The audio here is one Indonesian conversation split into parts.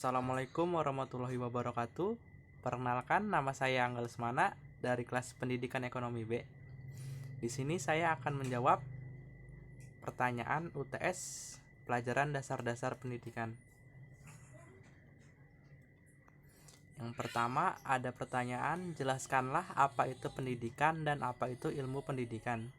Assalamualaikum warahmatullahi wabarakatuh. Perkenalkan, nama saya Angga Lesmana dari kelas Pendidikan Ekonomi B. Di sini saya akan menjawab pertanyaan UTS pelajaran dasar-dasar pendidikan. Yang pertama ada pertanyaan, jelaskanlah apa itu pendidikan dan apa itu ilmu pendidikan.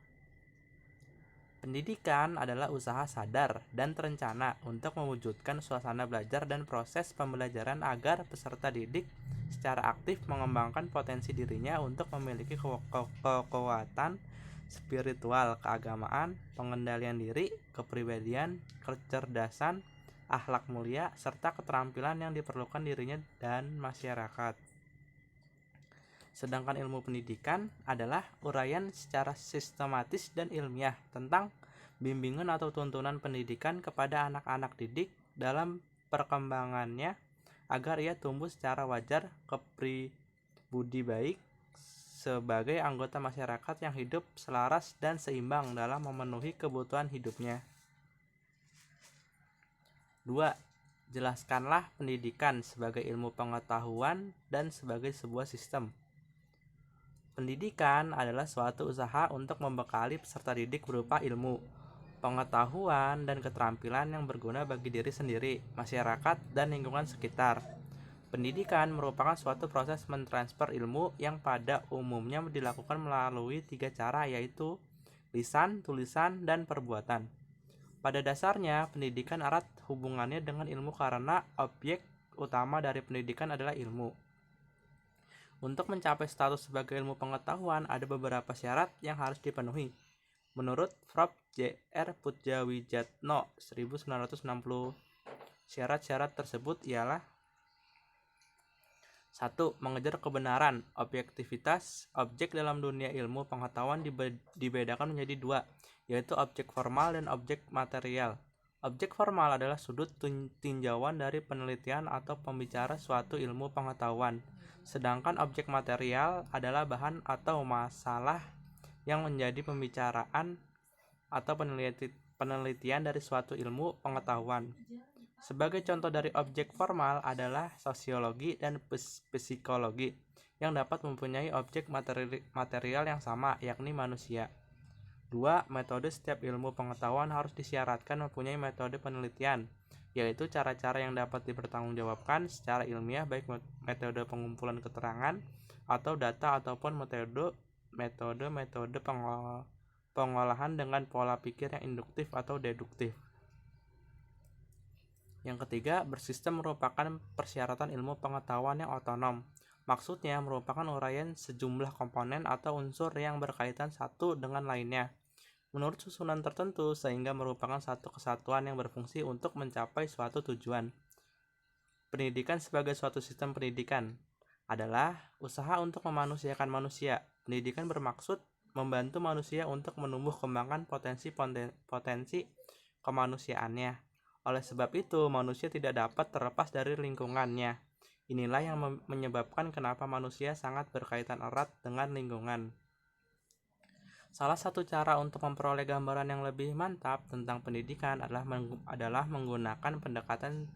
Pendidikan adalah usaha sadar dan terencana untuk mewujudkan suasana belajar dan proses pembelajaran agar peserta didik secara aktif mengembangkan potensi dirinya untuk memiliki kekuatan spiritual, keagamaan, pengendalian diri, kepribadian, kecerdasan, akhlak mulia, serta keterampilan yang diperlukan dirinya dan masyarakat. Sedangkan ilmu pendidikan adalah uraian secara sistematis dan ilmiah tentang bimbingan atau tuntunan pendidikan kepada anak-anak didik dalam perkembangannya agar ia tumbuh secara wajar, kepribudi baik sebagai anggota masyarakat yang hidup selaras dan seimbang dalam memenuhi kebutuhan hidupnya. 2. Jelaskanlah pendidikan sebagai ilmu pengetahuan dan sebagai sebuah sistem. Pendidikan adalah suatu usaha untuk membekali peserta didik berupa ilmu, pengetahuan, dan keterampilan yang berguna bagi diri sendiri, masyarakat, dan lingkungan sekitar. Pendidikan merupakan suatu proses mentransfer ilmu yang pada umumnya dilakukan melalui 3 cara, yaitu lisan, tulisan, dan perbuatan. Pada dasarnya, pendidikan erat hubungannya dengan ilmu karena objek utama dari pendidikan adalah ilmu. Untuk mencapai status sebagai ilmu pengetahuan, ada beberapa syarat yang harus dipenuhi. Menurut Prof. J.R. Putjawijatno 1960, syarat-syarat tersebut ialah: 1. Mengejar kebenaran. Objektivitas objek dalam dunia ilmu pengetahuan dibedakan menjadi 2, yaitu objek formal dan objek material. Objek formal adalah sudut tinjauan dari penelitian atau pembicara suatu ilmu pengetahuan, sedangkan objek material adalah bahan atau masalah yang menjadi pembicaraan atau penelitian dari suatu ilmu pengetahuan. Sebagai contoh dari objek formal adalah sosiologi dan psikologi yang dapat mempunyai objek material yang sama, yakni manusia. 2. Metode. Setiap ilmu pengetahuan harus disyaratkan mempunyai metode penelitian, yaitu cara-cara yang dapat dipertanggungjawabkan secara ilmiah, baik metode pengumpulan keterangan atau data ataupun metode pengolahan dengan pola pikir yang induktif atau deduktif. Yang ketiga, bersistem merupakan persyaratan ilmu pengetahuan yang otonom. Maksudnya merupakan uraian sejumlah komponen atau unsur yang berkaitan satu dengan lainnya menurut susunan tertentu sehingga merupakan satu kesatuan yang berfungsi untuk mencapai suatu tujuan. Pendidikan sebagai suatu sistem pendidikan adalah usaha untuk memanusiakan manusia. Pendidikan bermaksud membantu manusia untuk menumbuh kembangkan potensi kemanusiaannya. Oleh sebab itu, manusia tidak dapat terlepas dari lingkungannya. Inilah yang menyebabkan kenapa manusia sangat berkaitan erat dengan lingkungan. Salah satu cara untuk memperoleh gambaran yang lebih mantap tentang pendidikan adalah menggunakan pendekatan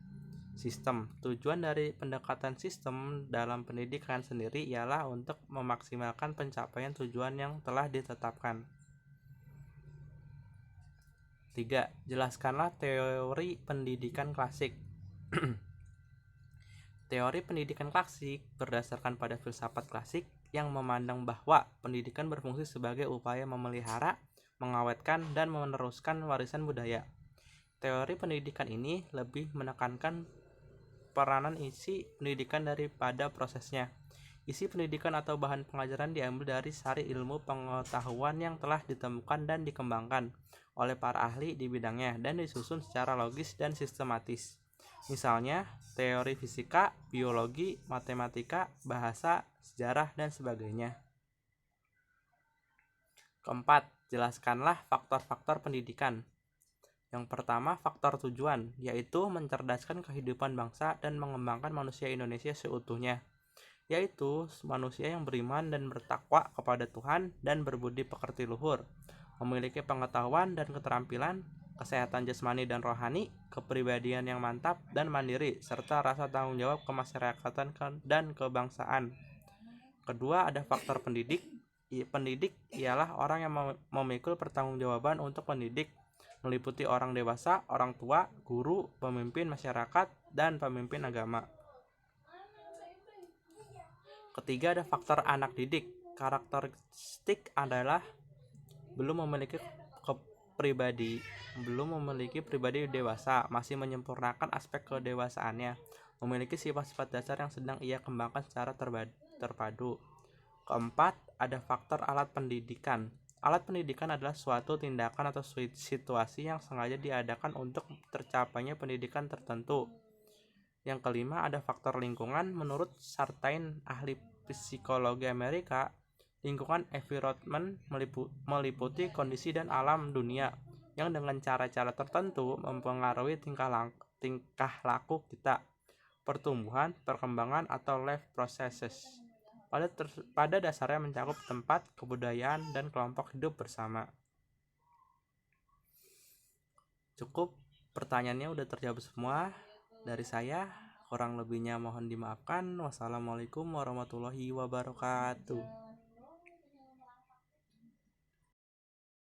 sistem. Tujuan dari pendekatan sistem dalam pendidikan sendiri ialah untuk memaksimalkan pencapaian tujuan yang telah ditetapkan. 3. Jelaskanlah teori pendidikan klasik. Teori pendidikan klasik berdasarkan pada filsafat klasik yang memandang bahwa pendidikan berfungsi sebagai upaya memelihara, mengawetkan, dan meneruskan warisan budaya. Teori pendidikan ini lebih menekankan peranan isi pendidikan daripada prosesnya. Isi pendidikan atau bahan pengajaran diambil dari sari ilmu pengetahuan yang telah ditemukan dan dikembangkan oleh para ahli di bidangnya dan disusun secara logis dan sistematis. Misalnya, teori fisika, biologi, matematika, bahasa, sejarah, dan sebagainya. Keempat, jelaskanlah faktor-faktor pendidikan. Yang pertama, faktor tujuan, yaitu mencerdaskan kehidupan bangsa dan mengembangkan manusia Indonesia seutuhnya, yaitu manusia yang beriman dan bertakwa kepada Tuhan dan berbudi pekerti luhur, memiliki pengetahuan dan keterampilan, kesehatan jasmani dan rohani, kepribadian yang mantap dan mandiri, serta rasa tanggung jawab kemasyarakatan dan kebangsaan. Kedua, ada faktor pendidik. Pendidik ialah orang yang memikul pertanggungjawaban untuk pendidik, meliputi orang dewasa, orang tua, guru, pemimpin masyarakat, dan pemimpin agama. Ketiga, ada faktor anak didik. Karakteristik adalah belum memiliki pribadi dewasa, masih menyempurnakan aspek kedewasaannya, memiliki sifat-sifat dasar yang sedang ia kembangkan secara terpadu. Keempat, ada faktor alat pendidikan. Alat pendidikan adalah suatu tindakan atau situasi yang sengaja diadakan untuk tercapainya pendidikan tertentu. Yang kelima, ada faktor lingkungan. Menurut Sartain, ahli psikologi Amerika, lingkungan environment meliputi kondisi dan alam dunia yang dengan cara-cara tertentu mempengaruhi tingkah laku kita, pertumbuhan, perkembangan, atau life processes. Pada dasarnya mencakup tempat, kebudayaan, dan kelompok hidup bersama. Cukup, pertanyaannya udah terjawab semua dari saya. Kurang lebihnya mohon dimaafkan. Wassalamualaikum warahmatullahi wabarakatuh.